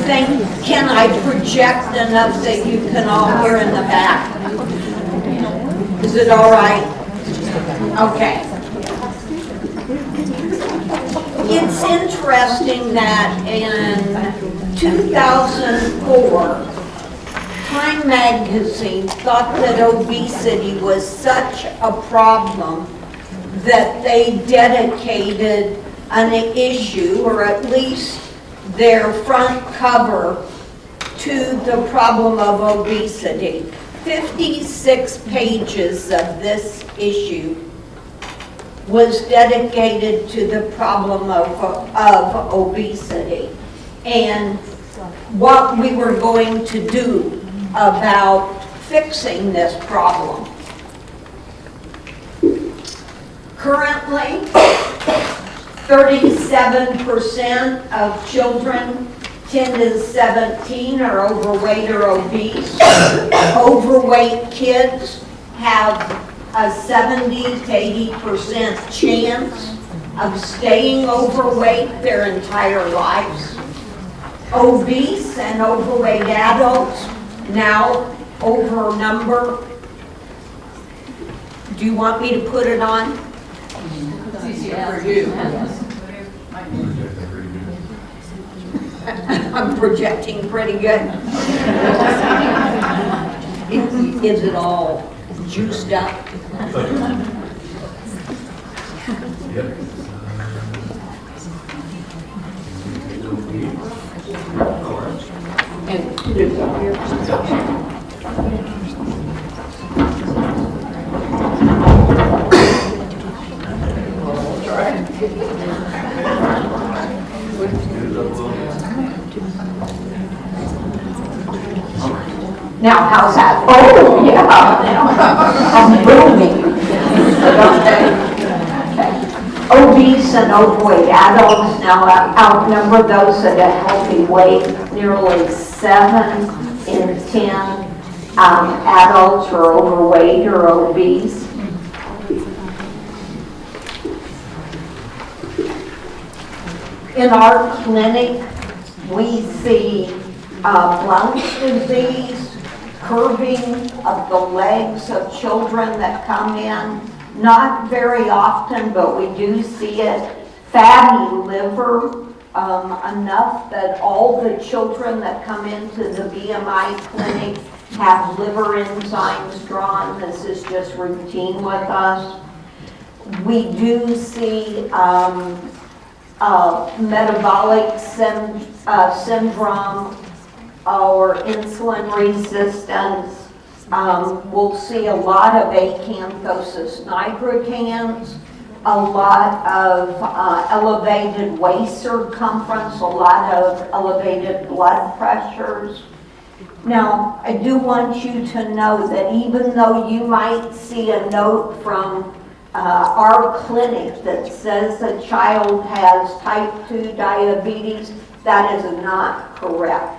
think, can I project enough that you can all hear in the back? Is it all right? Okay. It's interesting that in 2004, Time magazine thought that obesity was such a problem that they dedicated an issue, or at least their front cover, to the problem of obesity. 56 pages of this issue was dedicated to the problem of obesity and what we were going to do about fixing this problem. Currently, 37% of children 10 to 17 are overweight or obese. Overweight kids have a 70 to 80% chance of staying overweight their entire lives. Obese and overweight adults now overnumber. Do you want me to put it on? It's easier for you. I'm projecting pretty good. Is it all juiced up? Now, how's that? Oh, yeah. I'm booming. Okay. Obese and overweight adults now outnumber those at a healthy weight. Nearly 7 in 10 adults are overweight or obese. In our clinic, we see Blount's disease, curving of the legs of children that come in. Not very often, but we do see it. Fatty liver, enough that all the children that come into the BMI clinic have liver enzymes drawn. This is just routine with us. We do see metabolic syndrome or insulin resistance. We'll see a lot of acanthosis nigricans, a lot of elevated waist circumference, a lot of elevated blood pressures. Now, I do want you to know that even though you might see a note from our clinic that says a child has type 2 diabetes, that is not correct.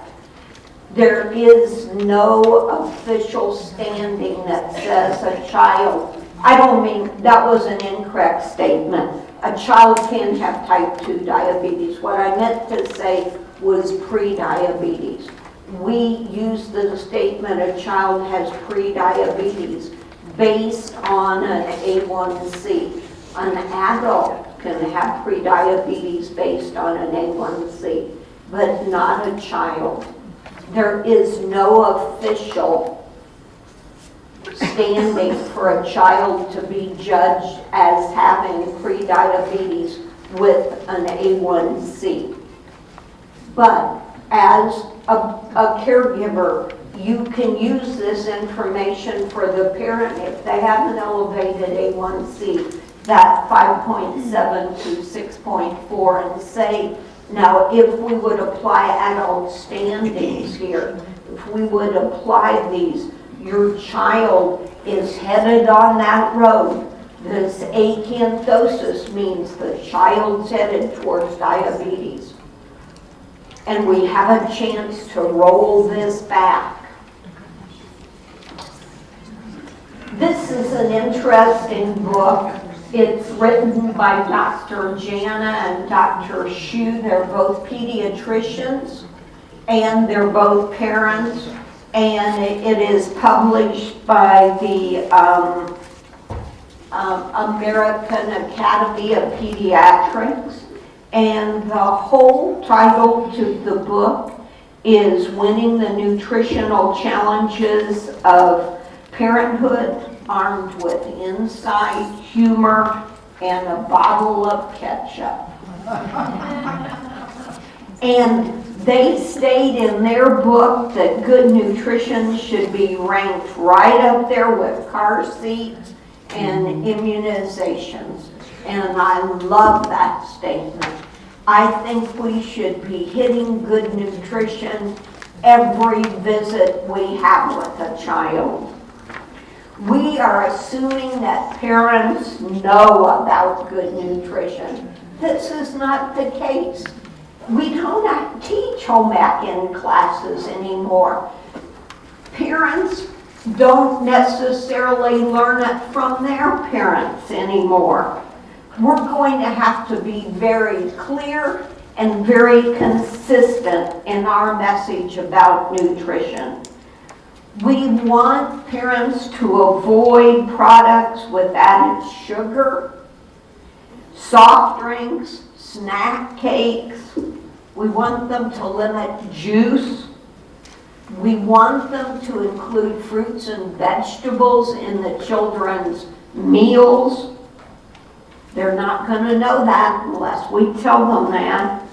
There is no official standing that says a child, I don't mean, that was an incorrect statement. A child can have type 2 diabetes. What I meant to say was pre-diabetes. We use the statement a child has pre-diabetes based on an A1C. An adult can have pre-diabetes based on an A1C, but not a child. There is no official standing for a child to be judged as having pre-diabetes with an A1C. But as a caregiver, you can use this information for the parent if they have an elevated A1C, that 5.7 to 6.4, and say, now if we would apply adult standings here, if we would apply these, your child is headed on that road. This acanthosis means the child's headed towards diabetes. And we have a chance to roll this back. This is an interesting book. It's written by Dr. Jana and Dr. Shu. They're both pediatricians. and they're both parents, and it is published by the American Academy of Pediatrics, and the whole title to the book is Winning the Nutritional Challenges of Parenthood, Armed with Insight, Humor, and a Bottle of Ketchup. And they state in their book that good nutrition should be ranked right up there with car seats and immunizations. And I love that statement. I think we should be hitting good nutrition every visit we have with a child. We are assuming that parents know about good nutrition. This is not the case. We don't teach home ec classes anymore. Parents don't necessarily learn it from their parents anymore. We're going to have to be very clear and very consistent in our message about nutrition. We want parents to avoid products with added sugar, soft drinks, snack cakes. We want them to limit juice. We want them to include fruits and vegetables in the children's meals. They're not going to know that unless we tell them that.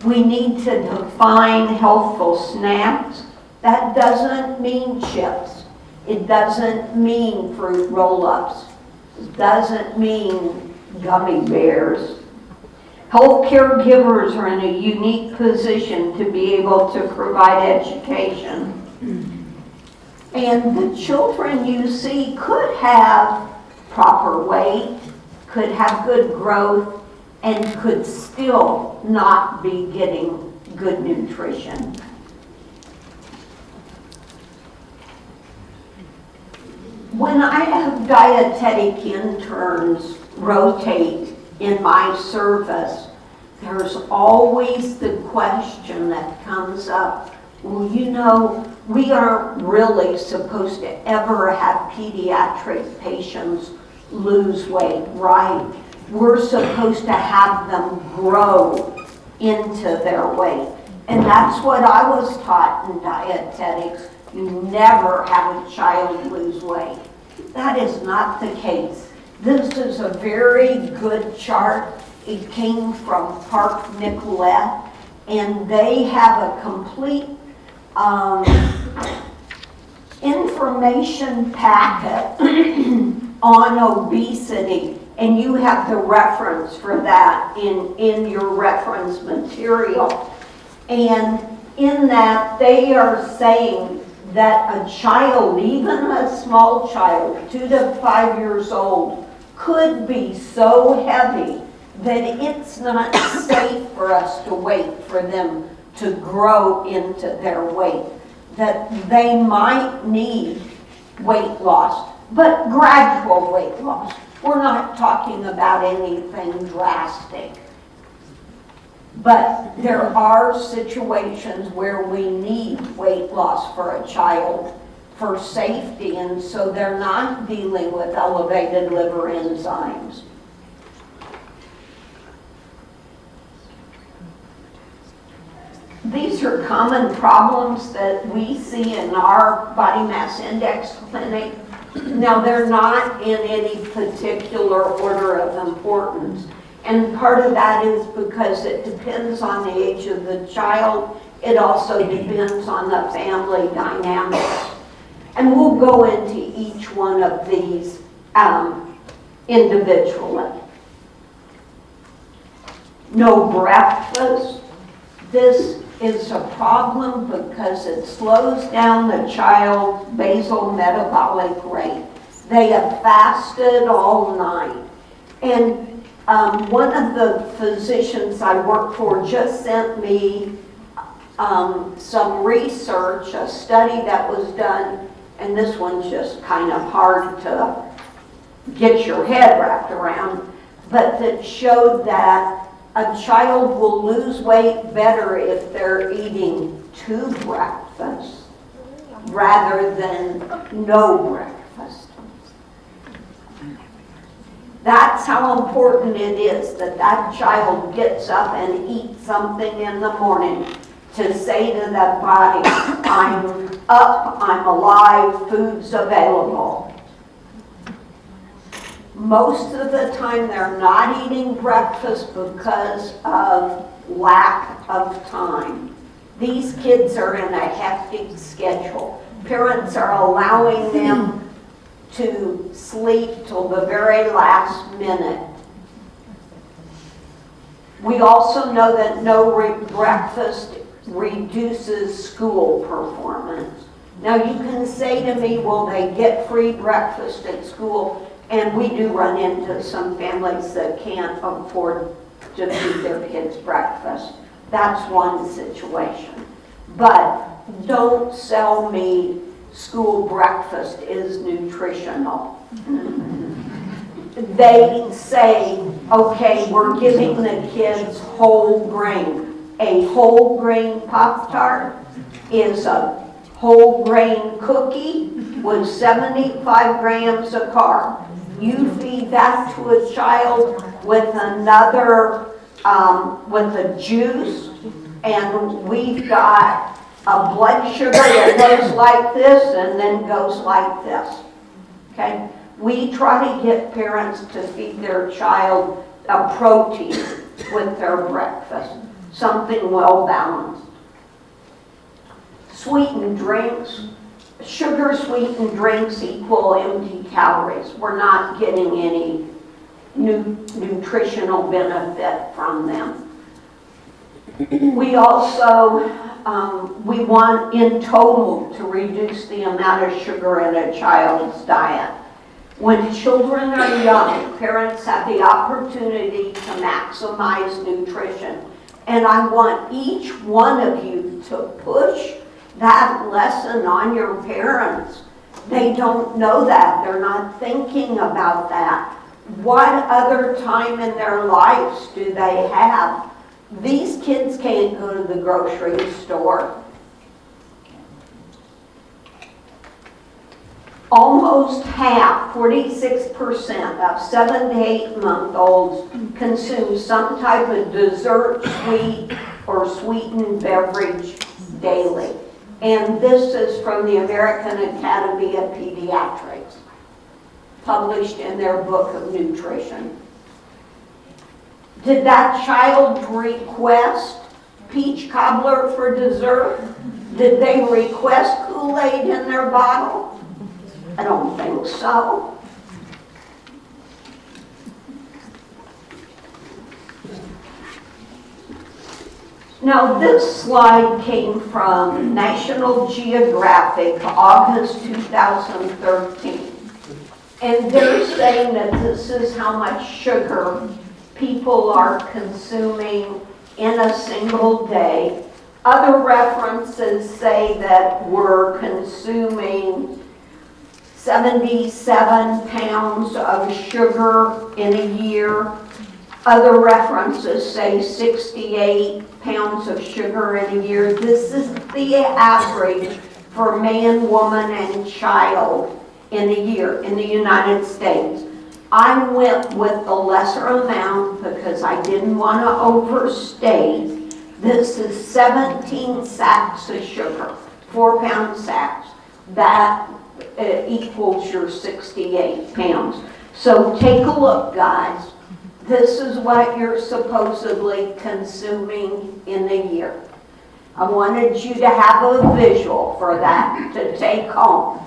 We need to define healthful snacks. That doesn't mean chips. It doesn't mean fruit roll-ups. It doesn't mean gummy bears. Healthcare givers are in a unique position to be able to provide education. And the children you see could have proper weight, could have good growth, and could still not be getting good nutrition. When I have dietetic interns rotate in my service, there's always the question that comes up, well, you know, we aren't really supposed to ever have pediatric patients lose weight, right? We're supposed to have them grow into their weight. And that's what I was taught in dietetics. You never have a child lose weight. That is not the case. This is a very good chart. It came from Park Nicolette, and they have a complete information packet on obesity, and you have the reference for that in your reference material. And in that, they are saying that a child, even a small child, 2 to 5 years old, could be so heavy that it's not safe for us to wait for them to grow into their weight, that they might need weight loss, but gradual weight loss. We're not talking about anything drastic. But there are situations where we need weight loss for a child for safety, and so they're not dealing with elevated liver enzymes. These are common problems that we see in our body mass index clinic. Now, they're not in any particular order of importance. And part of that is because it depends on the age of the child. It also depends on the family dynamics. And we'll go into each one of these individually. No breakfast. This is a problem because it slows down the child's basal metabolic rate. They have fasted all night. And one of the physicians I work for just sent me some research, a study that was done, and this one's just kind of hard to get your head wrapped around, but that showed that A child will lose weight better if they're eating 2 breakfasts rather than no breakfast. That's how important it is that that child gets up and eats something in the morning to say to that body, I'm up, I'm alive, food's available. Most of the time they're not eating breakfast because of lack of time. These kids are in a hectic schedule. Parents are allowing them to sleep till the very last minute. We also know that no breakfast reduces school performance. Now you can say to me, will they get free breakfast at school? And we do run into some families that can't afford to feed their kids breakfast. That's one situation. But don't sell me school breakfast is nutritional. They say, okay, we're giving the kids whole grain. A whole grain Pop-Tart is a whole grain cookie with 75 grams of carb. You feed that to a child with another, with a juice, and we've got a blood sugar that goes like this and then goes like this. Okay? We try to get parents to feed their child a protein with their breakfast, something well balanced. Sweetened drinks. Sugar sweetened drinks equal empty calories. We're not getting any nutritional benefit from them. We also, we want in total to reduce the amount of sugar in a child's diet. When children are young, parents have the opportunity to maximize nutrition. And I want each one of you to push that lesson on your parents. They don't know that. They're not thinking about that. What other time in their lives do they have? These kids can't go to the grocery store. Almost half, 46% of 7 to 8 month olds consume some type of dessert, sweet, or sweetened beverage daily. And this is from the American Academy of Pediatrics, published in their book of nutrition. Did that child request peach cobbler for dessert? Did they request Kool-Aid in their bottle? I don't think so. Now this slide came from National Geographic, August 2013. And they're saying that this is how much sugar people are consuming in a single day. Other references say that we're consuming 77 pounds of sugar in a year. Other references say 68 pounds of sugar in a year. This is the average for man, woman, and child in a year in the United States. I went with the lesser amount because I didn't want to overstate. This is 17 sacks of sugar, 4-pound sacks. That equals your 68 pounds. So take a look, guys. This is what you're supposedly consuming in a year. I wanted you to have a visual for that to take home.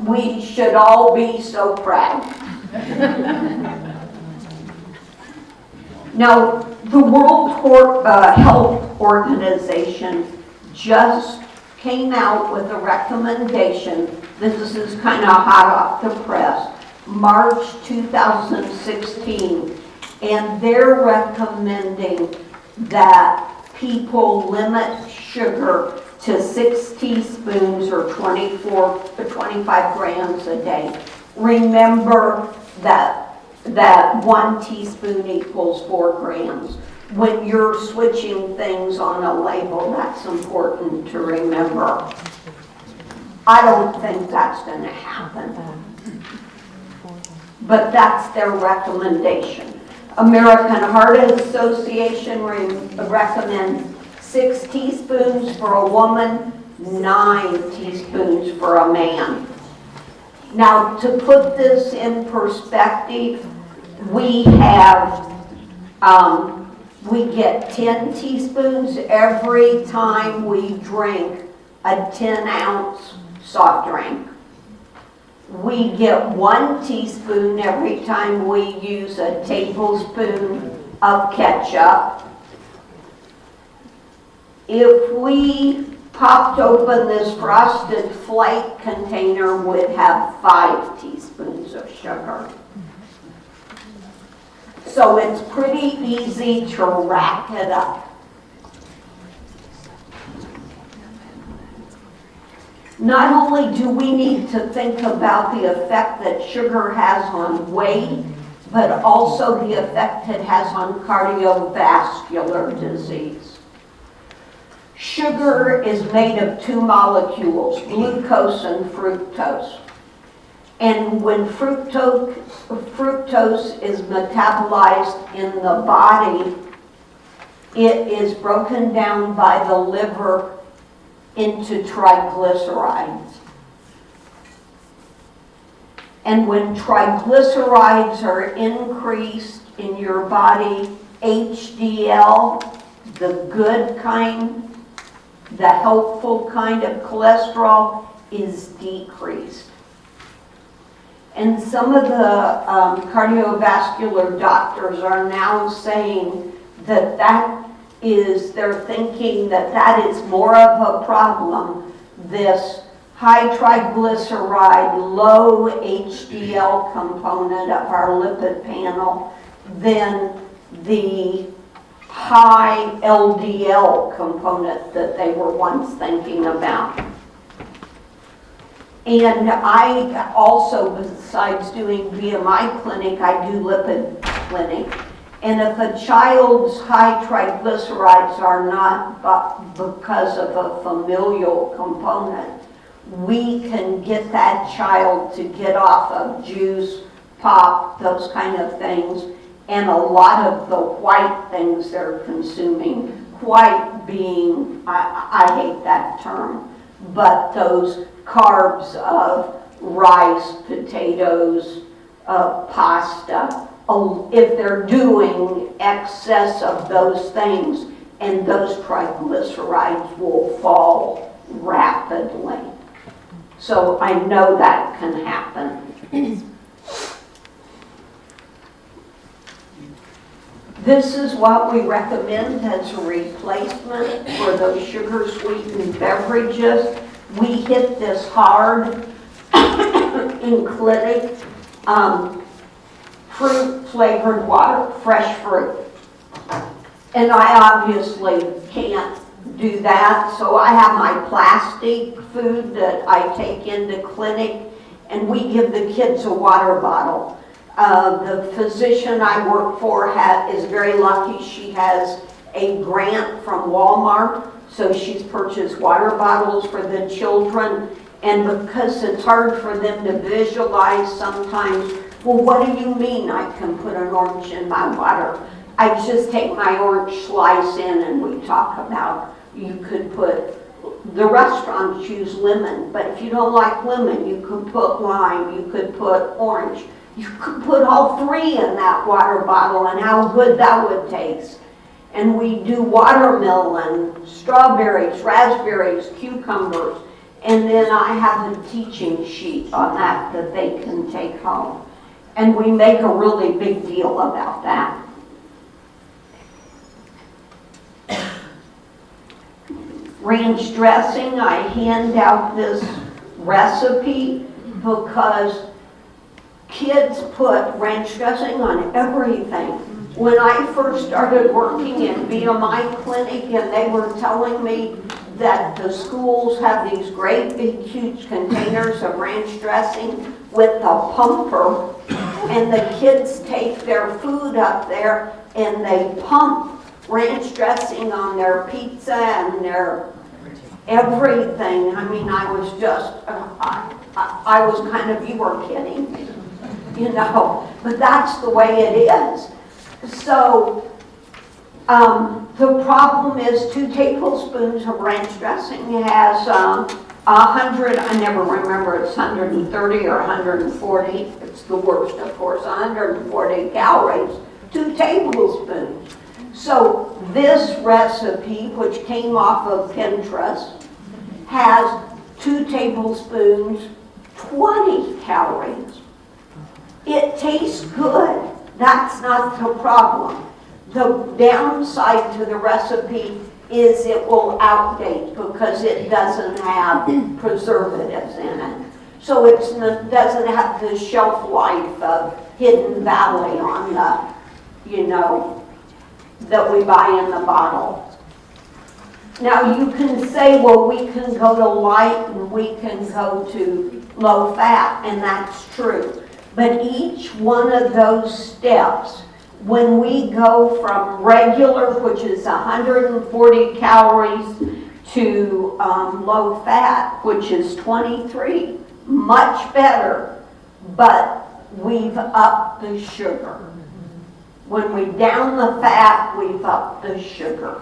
We should all be so proud. Now, the World Health Organization just came out with a recommendation. This is kind of hot off the press. March 2016. And they're recommending that people limit sugar to 6 teaspoons or 24 to 25 grams a day. Remember that 1 teaspoon equals 4 grams. when you're switching things on a label, that's important to remember. I don't think that's going to happen, but that's their recommendation. American Heart Association recommends 6 teaspoons for a woman, 9 teaspoons for a man. Now, to put this in perspective, we get 10 teaspoons every time we drink a 10-ounce soft drink. We get 1 teaspoon every time we use a tablespoon of ketchup. If we popped open this Frosted Flake container, would have 5 teaspoons of sugar. So it's pretty easy to rack it up. Not only do we need to think about the effect that sugar has on weight, but also the effect it has on cardiovascular disease. Sugar is made of 2 molecules, glucose and fructose. And when fructose is metabolized in the body, it is broken down by the liver into triglycerides. And when triglycerides are increased in your body, HDL, the good kind, the helpful kind of cholesterol, is decreased. And some of the cardiovascular doctors are now saying that they're thinking that is more of a problem, this high triglyceride, low HDL component of our lipid panel than the high LDL component that they were once thinking about. And I also, besides doing BMI clinic, I do lipid clinic. And if a child's high triglycerides are not because of a familial component, we can get that child to get off of juice, pop, those kind of things, and a lot of the white things they're consuming, white being, I hate that term, but those carbs of rice, potatoes, pasta, if they're doing excess of those things, and those triglycerides will fall rapidly. So I know that can happen. This is what we recommend as a replacement for those sugar-sweetened beverages. We hit this hard in clinic. Fruit-flavored water, fresh fruit. And I obviously can't do that, so I have my plastic food that I take into clinic, and we give the kids a water bottle. The physician I work for is very lucky. She has a grant from Walmart, so she's purchased water bottles for the children, and because it's hard for them to visualize sometimes, well, what do you mean I can put an orange in my water? I just take my orange slice in and we talk about, you could put, the restaurants use lemon, but if you don't like lemon, you could put lime, you could put orange. You could put all 3 in that water bottle and how good that would taste. And we do watermelon, strawberries, raspberries, cucumbers, and then I have a teaching sheet on that they can take home. And we make a really big deal about that. Ranch dressing, I hand out this recipe because kids put ranch dressing on everything. When I first started working in BMI clinic and they were telling me that the schools have these great big huge containers of ranch dressing with a pumper, and the kids take their food up there and they pump ranch dressing on their pizza and their everything. I mean, I was just, I was kind of, you were kidding me, you know, but that's the way it is. So, the problem is 2 tablespoons of ranch dressing has 100, I never remember, it's 130 or 140, it's the worst, of course, 140 calories, 2 tablespoons. So this recipe, which came off of Pinterest, has 2 tablespoons, 20 calories. It tastes good. That's not the problem. The downside to the recipe is it will outdate because it doesn't have preservatives in it. So it doesn't have the shelf life of Hidden Valley on the, you know, that we buy in the bottle. Now you can say, well, we can go to light and we can go to low fat, and that's true. But each one of those steps, when we go from regular, which is 140 calories, to low fat, which is 23, much better, but we've upped the sugar. When we down the fat, we've upped the sugar.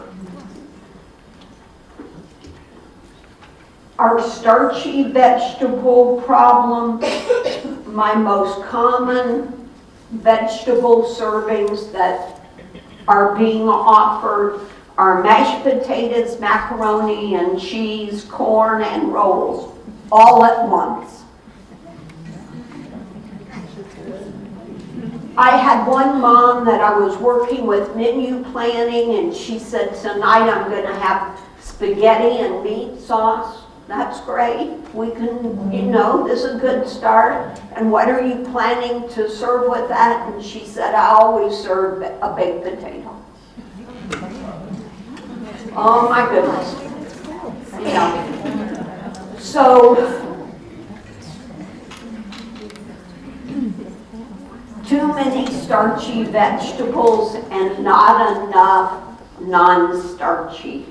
Our starchy vegetable problem, my most common vegetable servings that are being offered are mashed potatoes, macaroni and cheese, corn, and rolls, all at once. I had one mom that I was working with menu planning, and she said, tonight I'm going to have spaghetti and meat sauce. That's great. We can, you know, this is a good start. And what are you planning to serve with that? And she said, I always serve a baked potato. Oh my goodness. You know. So, too many starchy vegetables and not enough non-starchy.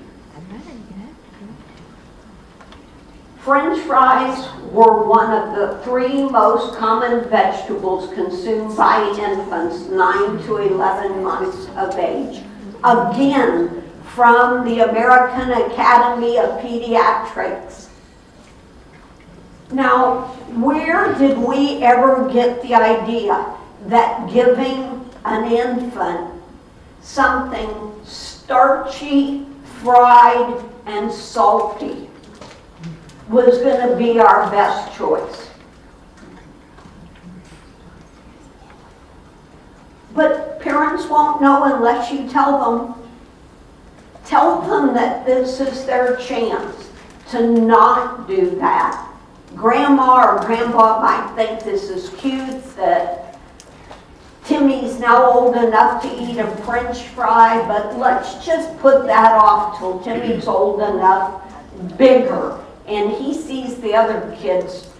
French fries were one of the 3 most common vegetables consumed by infants 9 to 11 months of age. Again, from the American Academy of Pediatrics. Now, where did we ever get the idea that giving an infant something starchy, fried, and salty was going to be our best choice? But parents won't know unless you tell them. Tell them that this is their chance to not do that. Grandma or grandpa might think this is cute, that Timmy's now old enough to eat a French fry, but let's just put that off till Timmy's old enough, bigger, and he sees the other kids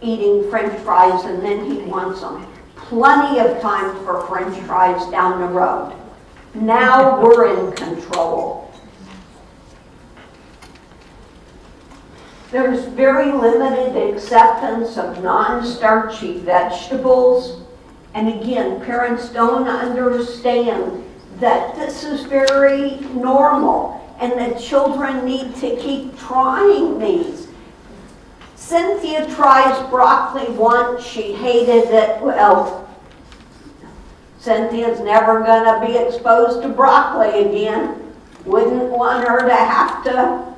eating French fries and then he wants them. Plenty of time for French fries down the road. Now we're in control. There's very limited acceptance of non-starchy vegetables. And again, parents don't understand that this is very normal and that children need to keep trying these. Cynthia tries broccoli once, she hated it. Well, Cynthia's never going to be exposed to broccoli again. Wouldn't want her to have to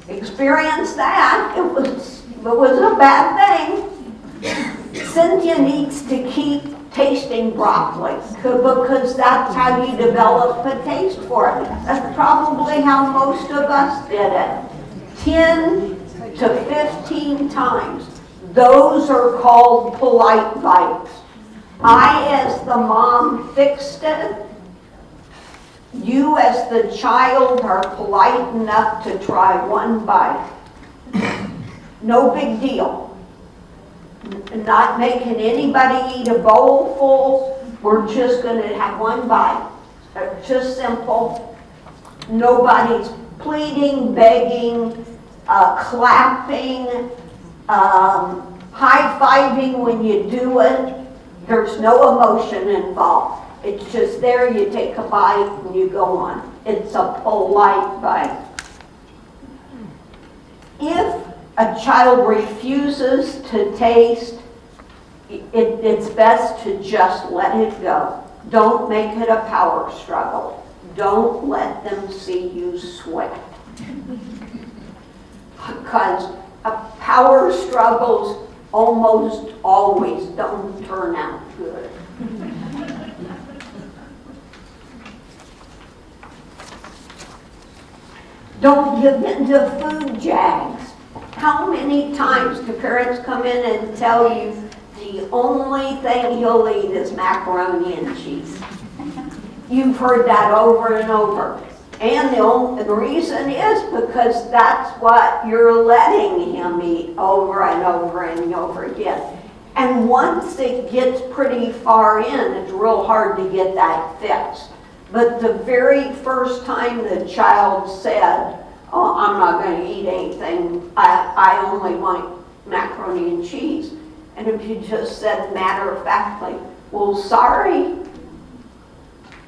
experience that. It was a bad thing. Cynthia needs to keep tasting broccoli because that's how you develop a taste for it. That's probably how most of us did it. 10 to 15 times. Those are called polite bites. I, as the mom, fixed it. You, as the child, are polite enough to try one bite. No big deal. Not making anybody eat a bowl full. We're just going to have one bite. Just simple. Nobody's pleading, begging, clapping, high-fiving when you do it. There's no emotion involved. It's just there, you take a bite and you go on. It's a polite bite. If a child refuses to taste, it's best to just let it go. Don't make it a power struggle. Don't let them see you sweat. Because power struggles almost always don't turn out good. Don't give in to food jags. How many times do parents come in and tell you the only thing you'll eat is macaroni and cheese? You've heard that over and over. And the reason is because that's what you're letting him eat over and over and over again. And once it gets pretty far in, it's real hard to get that fixed. But the very first time the child said, "Oh, I'm not going to eat anything, I only want macaroni and cheese," and if you just said matter-of-factly, "Well, sorry,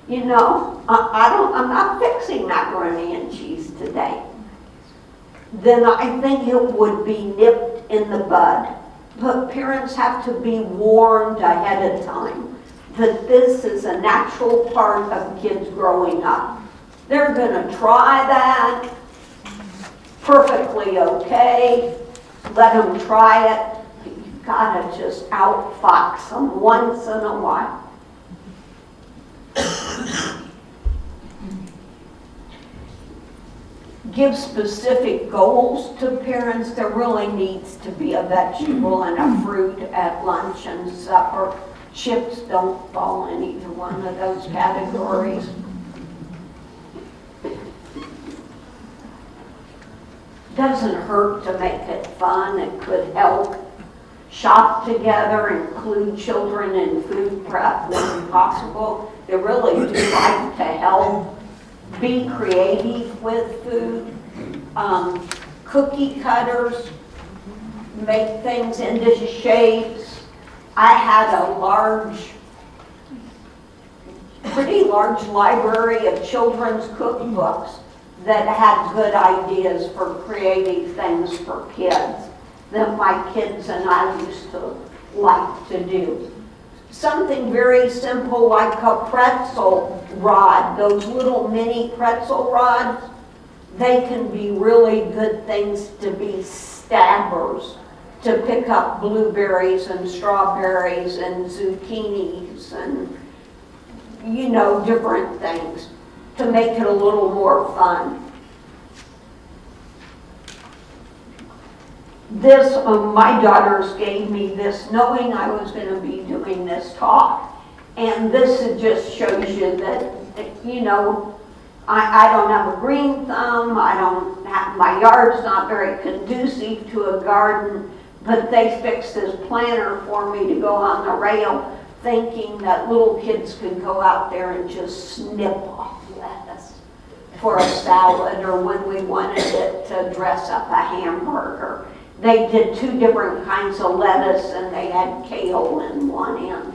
you know, I'm not fixing macaroni and cheese today," then I think it would be nipped in the bud. But parents have to be warned ahead of time that this is a natural part of kids growing up. They're going to try that, perfectly okay, let them try it. You've got to just outfox them once in a while. Give specific goals to parents. There really needs to be a vegetable and a fruit at lunch and supper. Chips don't fall in either one of those categories. Doesn't hurt to make it fun. It could help. Shop together, include children in food prep when possible. They really do like to help. Be creative with food. Cookie cutters, make things into shapes. I had a pretty large library of children's cookbooks that had good ideas for creative things for kids that my kids and I used to like to do. Something very simple like a pretzel rod, those little mini pretzel rods, they can be really good things to be stabbers, to pick up blueberries and strawberries and zucchinis and, you know, different things to make it a little more fun. This, my daughters gave me this knowing I was going to be doing this talk. And this just shows you that, you know, I don't have a green thumb, my yard's not very conducive to a garden, but they fixed this planter for me to go on the rail, thinking that little kids could go out there and just snip off lettuce for a salad or when we wanted it to dress up a hamburger. They did 2 different kinds of lettuce and they had kale in one end.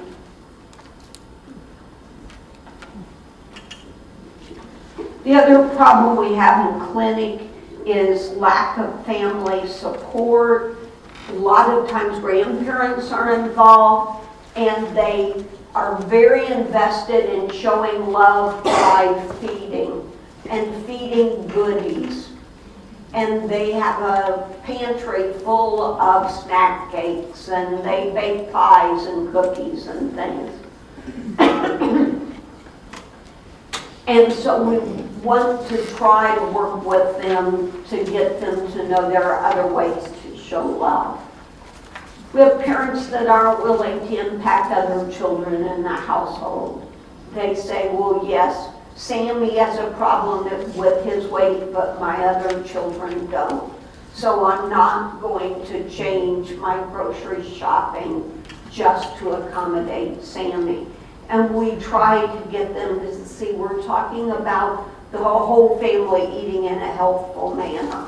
The other problem we have in clinic is lack of family support. A lot of times grandparents are involved and they are very invested in showing love by feeding and feeding goodies. And they have a pantry full of snack cakes and they bake pies and cookies and things. And so we want to try to work with them to get them to know there are other ways to show love. We have parents that aren't willing to impact other children in the household. They say, well, yes, Sammy has a problem with his weight, but my other children don't. So I'm not going to change my grocery shopping just to accommodate Sammy. And we try to get them to see we're talking about the whole family eating in a healthful manner.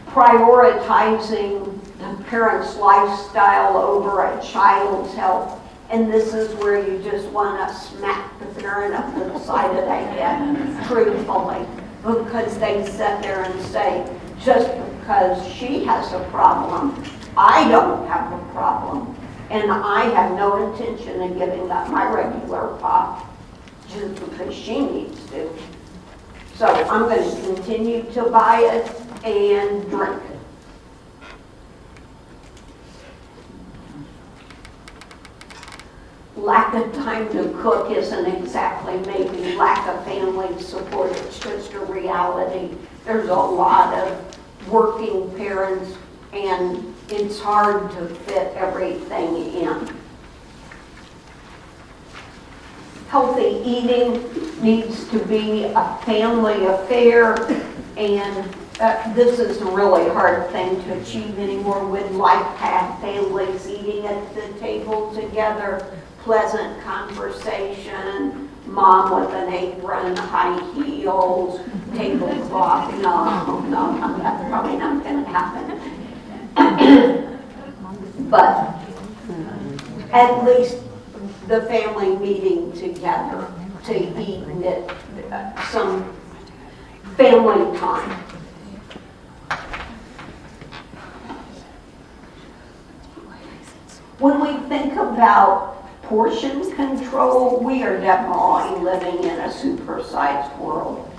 Prioritizing the parent's lifestyle over a child's health. And this is where you just want to smack the parent up to the side of the head, truthfully, because they sit there and say, just because she has a problem, I don't have a problem. And I have no intention of giving up my regular pop just because she needs to. So I'm going to continue to buy it and drink it. Lack of time to cook isn't exactly maybe lack of family support, it's just a reality. There's a lot of working parents and it's hard to fit everything in. Healthy eating needs to be a family affair, and this is a really hard thing to achieve anymore. We'd like to have families eating at the table together, pleasant conversation, mom with an apron, high heels, tablecloth. No, that's probably not going to happen. But at least the family meeting together to eat some family time. When we think about portion control, we are definitely living in a supersized world.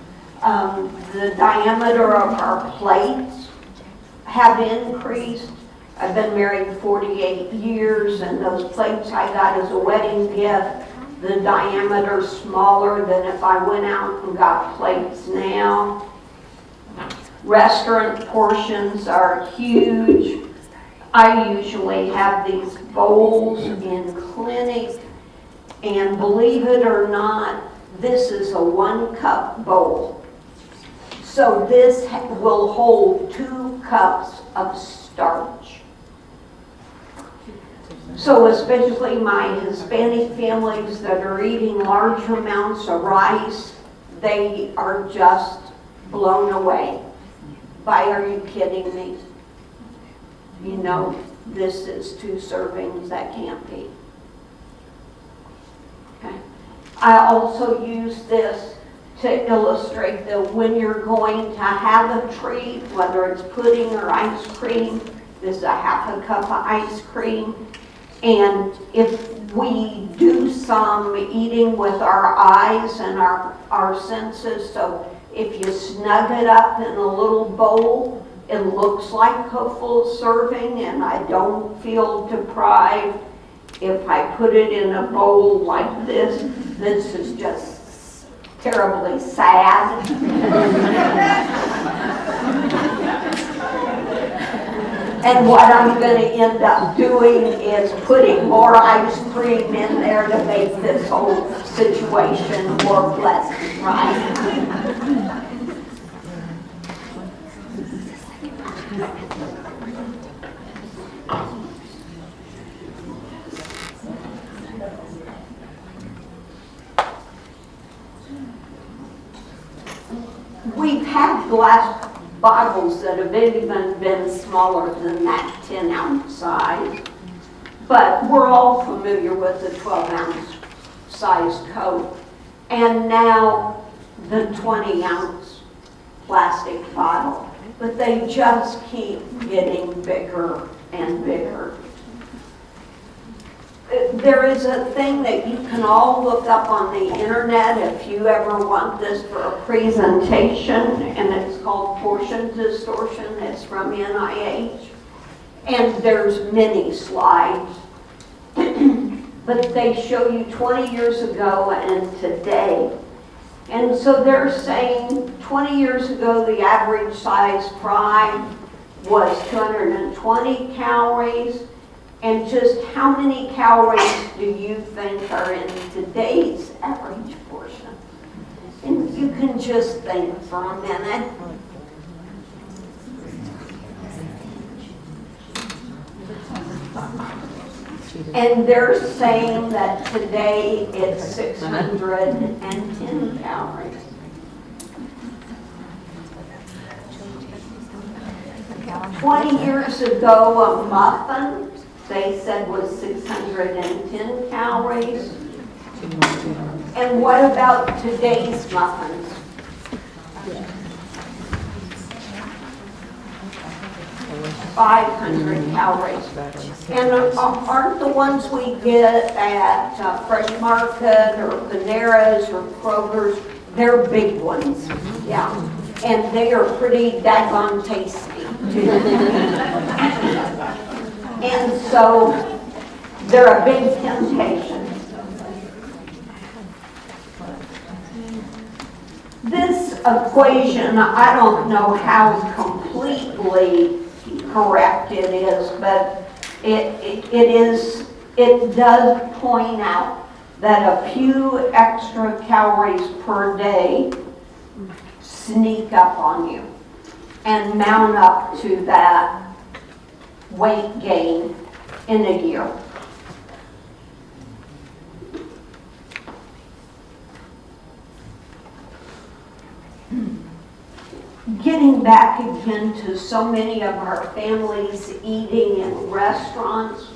The diameter of our plates have increased. I've been married 48 years, and those plates I got as a wedding gift, the diameter's smaller than if I went out and got plates now. Restaurant portions are huge. I usually have these bowls in clinic, and believe it or not, this is a 1-cup bowl. So this will hold 2 cups of starch. So especially my Hispanic families that are eating large amounts of rice, they are just blown away by, are you kidding me? You know, this is 2 servings, that can't be. Okay. I also use this to illustrate that when you're going to have a treat, whether it's pudding or ice cream, this is a 1/2 cup of ice cream. And if we do some eating with our eyes and our senses, so if you snug it up in a little bowl, it looks like a full serving and I don't feel deprived. If I put it in a bowl like this is just terribly sad. And what I'm going to end up doing is putting more ice cream in there to make this whole situation more pleasant, right? We've had glass bottles that have even been smaller than that 10-ounce size, but we're all familiar with the 12-ounce size Coke, and now the 20-ounce plastic bottle, but they just keep getting bigger and bigger. There is a thing that you can all look up on the internet if you ever want this for a presentation, and it's called portion distortion. It's from NIH, and there's many slides. But they show you 20 years ago and today. And so they're saying 20 years ago the average size fry was 220 calories. And just how many calories do you think are in today's average portion? And you can just think for a minute. And they're saying that today it's 610 calories. "20 years ago, a muffin, they said, was 610 calories. And what about today's muffins? 500 calories. And aren't the ones we get at Fresh Market or Panera's or Kroger's, they're big ones, yeah. And they are pretty daggone tasty, too. And so they're a big temptation. This equation, I don't know how completely correct it is, but it does point out that a few extra calories per day sneak up on you and mount up to that weight gain in a year. Getting back again to so many of our families eating in restaurants,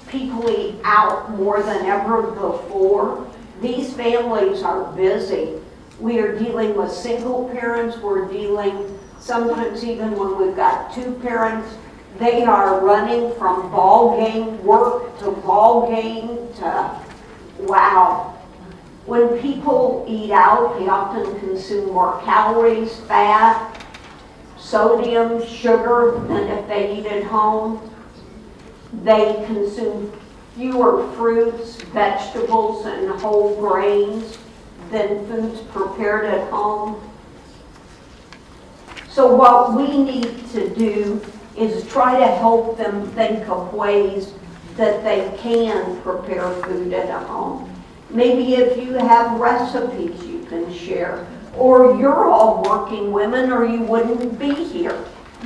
people eat out more than ever before. These families are busy. We are dealing with single parents. We're dealing, sometimes even when we've got two parents, they are running from ball game work to ball game to, wow. When people eat out, they often consume more calories, fat, sodium, sugar than if they eat at home. They consume fewer fruits, vegetables, and whole grains than foods prepared at home. So what we need to do is try to help them think of ways that they can prepare food at home. Maybe if you have recipes you can share, or you're all working women or you wouldn't be here.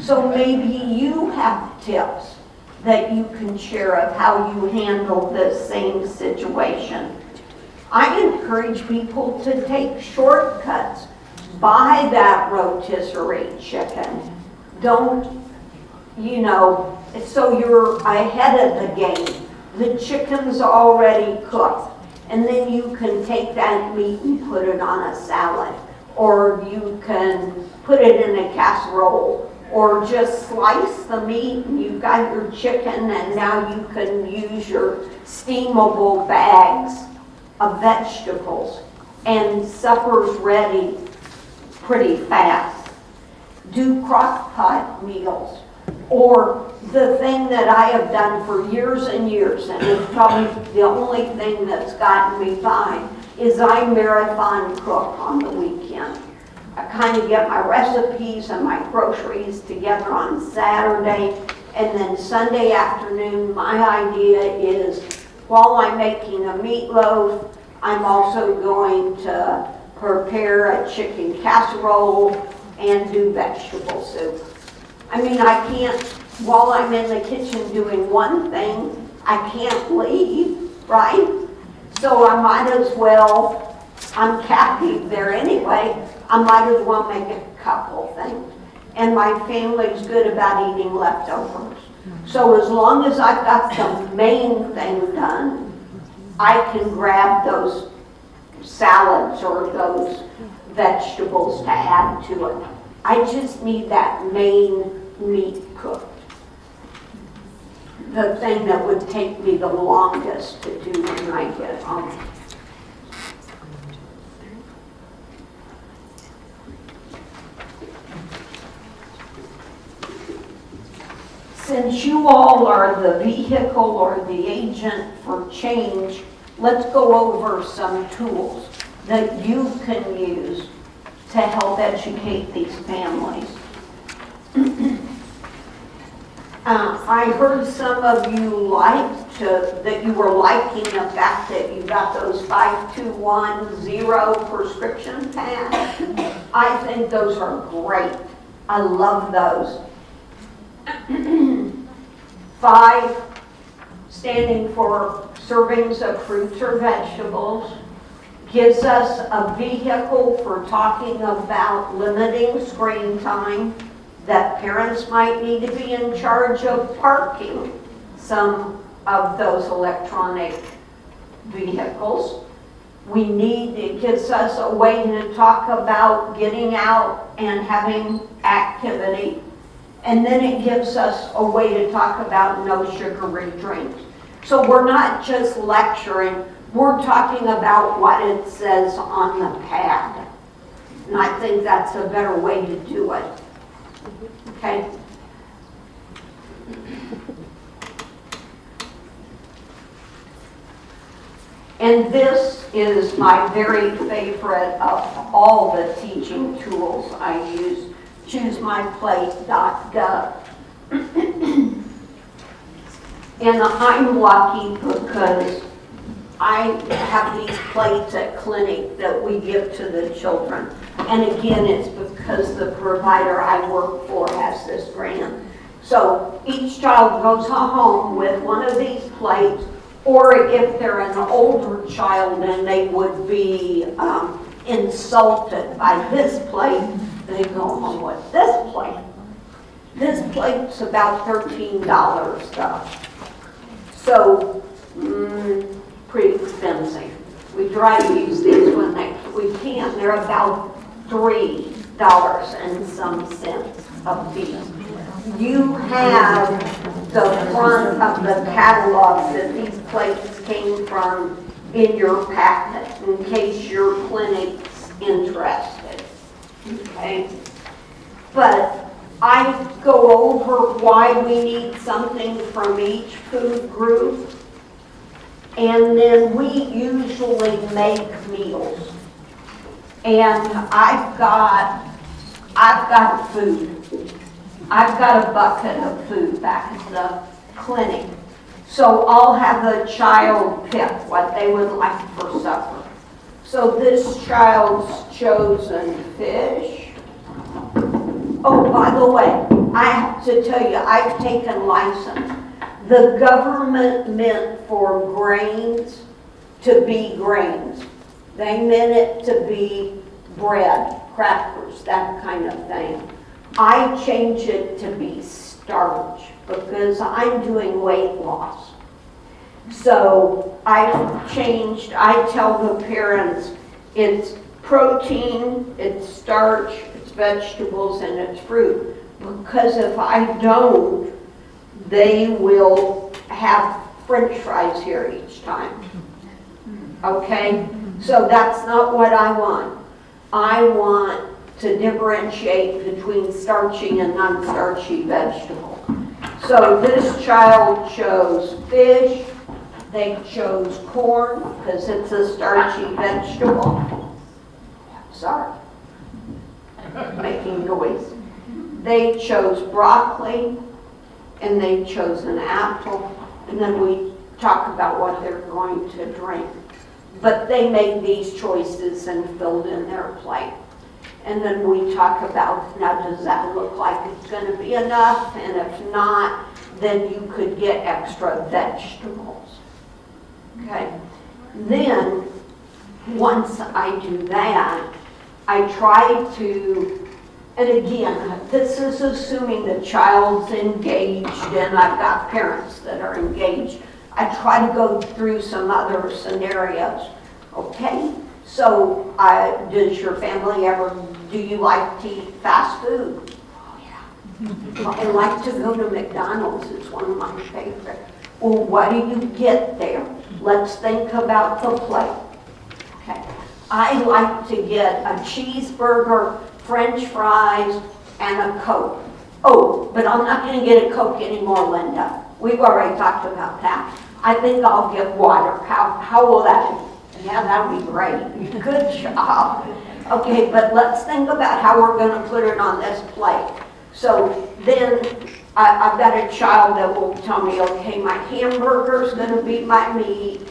So maybe you have tips that you can share of how you handle this same situation. I encourage people to take shortcuts. Buy that rotisserie chicken. Don't, so you're ahead of the game. The chicken's already cooked. And then you can take that meat and put it on a salad. Or you can put it in a casserole. Or just slice the meat and you've got your chicken, and now you can use your steamable bags of vegetables. And supper's ready pretty fast. Do crock pot meals. Or the thing that I have done for years and years, and it's probably the only thing that's gotten me by, is I marathon cook on the weekend. I kind of get my recipes and my groceries together on Saturday, and then Sunday afternoon, my idea is while I'm making a meatloaf, I'm also going to prepare a chicken casserole and do vegetable soup. I mean, I can't, while I'm in the kitchen doing one thing, I can't leave, right? So I might as well, I'm captive there anyway, I might as well make a couple things. And my family's good about eating leftovers. So as long as I've got the main thing done, I can grab those salads or those vegetables to add to it. I just need that main meat cooked. The thing that would take me the longest to do when I get home. Since you all are the vehicle or the agent for change, let's go over some tools that you can use to help educate these families. I heard some of you that you were liking the fact that you got those 5210 prescription pads. I think those are great. I love those. 5, standing for servings of fruits or vegetables, gives us a vehicle for talking about limiting screen time, that parents might need to be in charge of parking some of those electronic vehicles. It gives us a way to talk about getting out and having activity. And then it gives us a way to talk about no sugary drinks. So we're not just lecturing, we're talking about what it says on the pad. And I think that's a better way to do it. Okay? And this is my very favorite of all the teaching tools I use, ChooseMyPlate.gov. And I'm lucky because I have these plates at clinic that we give to the children. And again, it's because the provider I work for has this grant. So each child goes home with one of these plates, or if they're an older child and they would be insulted by this plate, they go home with this plate. This plate's about $13 though. So, pretty expensive. We try to use these when we can. They're about $3 and some cents a piece. You have the front of the catalog that these plates came from in your packet in case your clinic's interested. Okay? But I go over why we need something from each food group, and then we usually make meals. And I've got food. I've got a bucket of food back at the clinic. So I'll have a child pick what they would like for supper. So this child's chosen fish. Oh, by the way, I have to tell you, I've taken license. The government meant for grains to be grains. They meant it to be bread, crackers, that kind of thing. I change it to be starch because I'm doing weight loss. So I tell the parents it's protein, it's starch, it's vegetables, and it's fruit. Because if I don't, they will have French fries here each time. Okay? So that's not what I want. I want to differentiate between starchy and non-starchy vegetables. So this child chose fish. They chose corn because it's a starchy vegetable. Sorry, making noise. They chose broccoli, and they chose an apple, and then we talk about what they're going to drink. But they made these choices and filled in their plate. And then we talk about, now does that look like it's going to be enough? And if not, then you could get extra vegetables. Okay? Then, once I do that, I try to, and again, this is assuming the child's engaged and I've got parents that are engaged. I try to go through some other scenarios. Okay? So, does your family do you like to eat fast food? Oh, yeah. I like to go to McDonald's. It's one of my favorites. Well, what do you get there? Let's think about the plate. Okay. I like to get a cheeseburger, French fries, and a Coke. Oh, but I'm not going to get a Coke anymore, Linda. We've already talked about that. I think I'll get water. How will that be? Yeah, that would be great. Good job. Okay, but let's think about how we're going to put it on this plate. So then I've got a child that will tell me, okay, my hamburger's going to be my meat,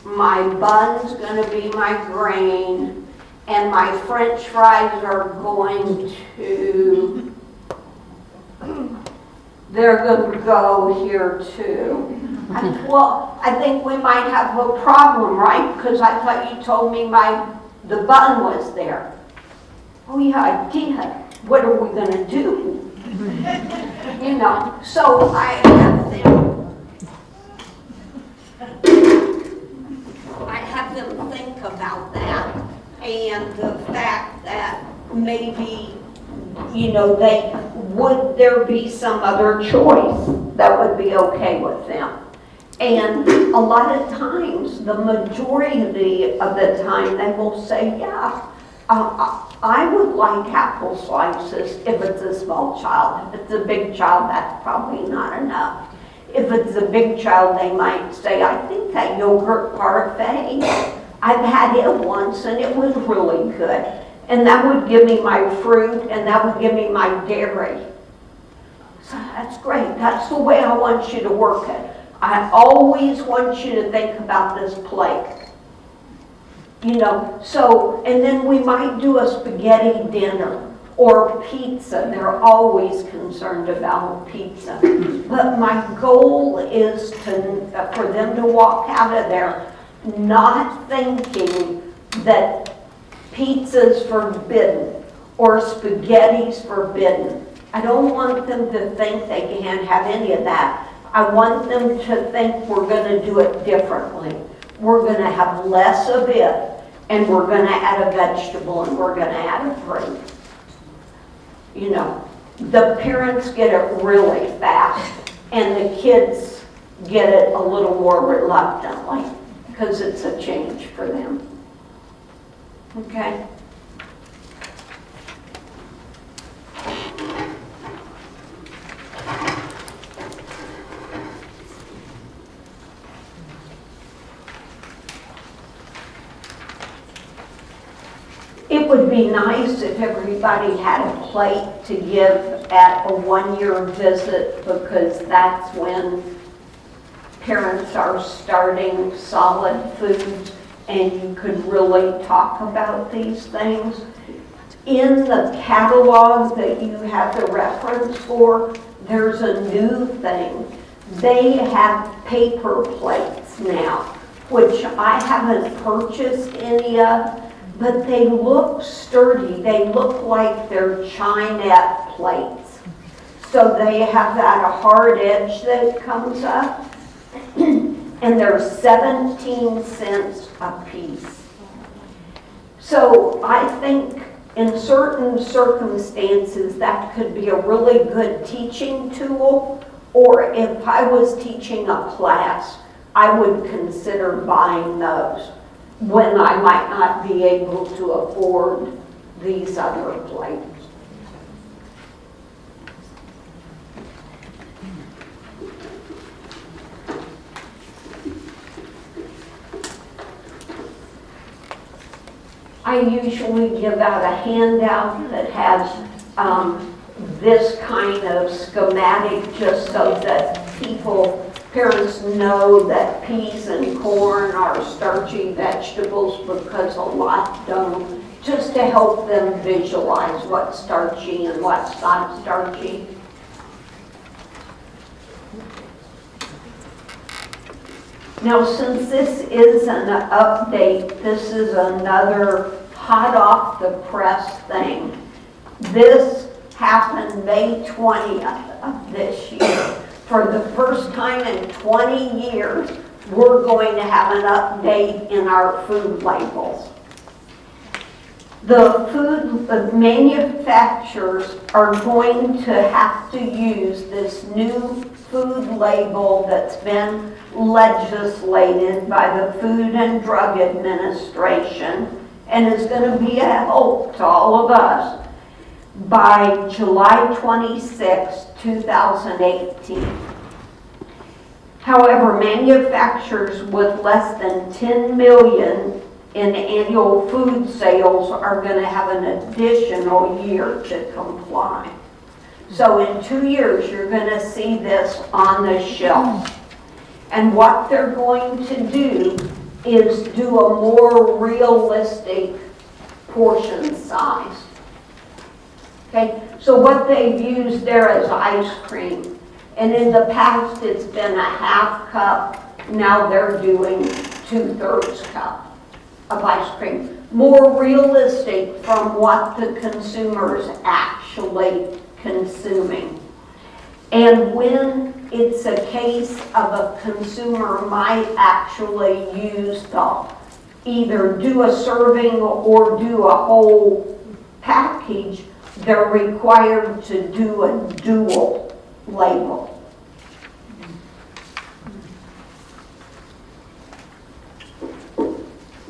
my bun's going to be my grain, and my French fries are going to go here too. Well, I think we might have a problem, right? Because I thought you told me the bun was there. Oh yeah, I did. What are we gonna do? You know, so I have them think about that, and the fact that maybe, you know, would there be some other choice that would be okay with them? And a lot of times, the majority of the time, they will say, yeah, I would like apple slices if it's a small child. If it's a big child, that's probably not enough. If it's a big child, they might say, I think that yogurt parfait, I've had it once and it was really good. And that would give me my fruit and that would give me my dairy. So that's great. That's the way I want you to work it. I always want you to think about this plate. You know, so, and then we might do a spaghetti dinner or pizza. They're always concerned about pizza. But my goal is for them to walk out of there not thinking that pizza's forbidden or spaghetti's forbidden. I don't want them to think they can't have any of that. I want them to think we're going to do it differently. We're going to have less of it, and we're going to add a vegetable, and we're going to add a fruit. You know, the parents get it really fast, and the kids get it a little more reluctantly, because it's a change for them. Okay? It would be nice if everybody had a plate to give at a one-year visit, because that's when parents are starting solid food and you could really talk about these things. In the catalog that you have the reference for, there's a new thing. They have paper plates now, which I haven't purchased any of. But they look sturdy. They look like they're Chinette plates. So they have that hard edge that comes up. And they're 17 cents a piece. So I think in certain circumstances that could be a really good teaching tool. Or if I was teaching a class, I would consider buying those when I might not be able to afford these other plates. I usually give out a handout that has this kind of schematic just so that parents know that peas and corn are starchy vegetables, because a lot don't, just to help them visualize what's starchy and what's not starchy. Now, since this is an update, this is another hot off the press thing. This happened May 20th of this year. For the first time in 20 years, we're going to have an update in our food labels. The food manufacturers are going to have to use this new food label that's been legislated by the Food and Drug Administration and is going to be a help to all of us by July 26, 2018. However, manufacturers with less than 10 million in annual food sales are going to have an additional year to comply. So in 2 years, you're going to see this on the shelf. And what they're going to do is do a more realistic portion size. Okay, so what they've used there is ice cream. And in the past, it's been a half cup. Now they're doing 2/3 cup of ice cream. More realistic from what the consumer's actually consuming. And when it's a case of a consumer might actually use either do a serving or do a whole package, they're required to do a dual label.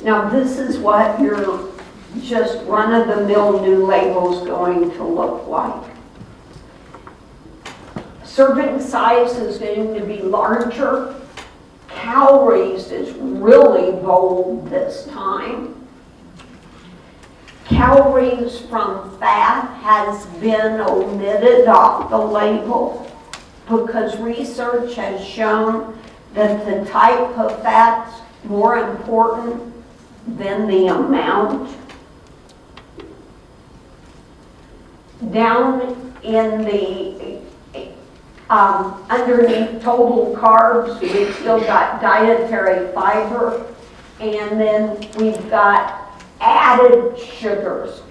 Now this is what your just run-of-the-mill new label is going to look like. Serving size is going to be larger. Calories is really bold this time. Calories from fat has been omitted off the label because research has shown that the type of fat's more important than the amount. Down in the underneath total carbs, we've still got dietary fiber, and then we've got added sugars.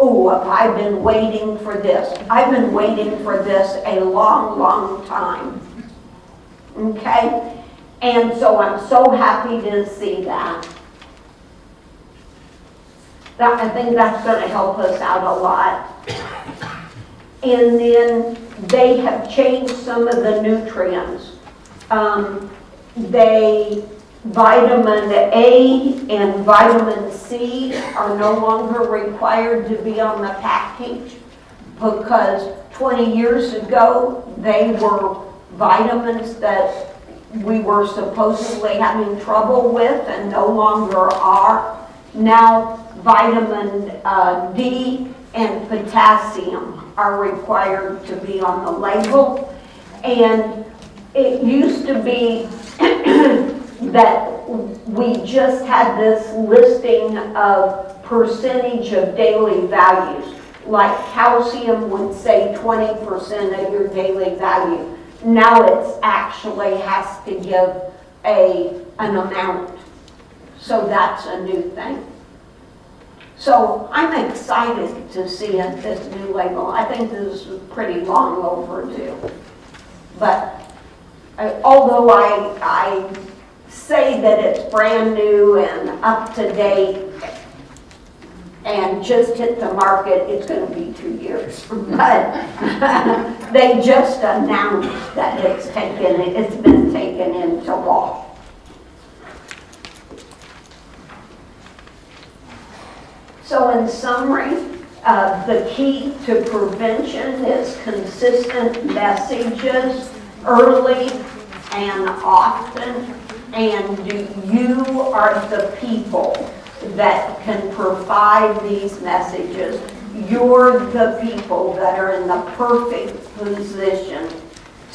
Oh, have I been waiting for this? I've been waiting for this a long, long time. Okay? And so I'm so happy to see that. I think that's going to help us out a lot. And then they have changed some of the nutrients. Vitamin A and vitamin C are no longer required to be on the package because 20 years ago they were vitamins that we were supposedly having trouble with and no longer are. Now vitamin D and potassium are required to be on the label. And it used to be that we just had this listing of percentage of daily values. Like calcium would say 20% of your daily value. Now it's actually has to give an amount. So that's a new thing. So I'm excited to see this new label. I think this is pretty long overdue. But although I say that it's brand new and up to date and just hit the market, it's going to be 2 years. But they just announced that it's been taken into law. So in summary, the key to prevention is consistent messages early and often, and you are the people that can provide these messages. You're the people that are in the perfect position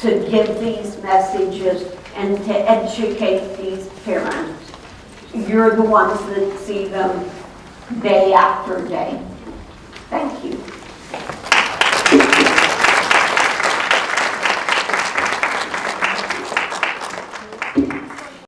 to give these messages and to educate these parents. You're the ones that see them day after day. Thank you.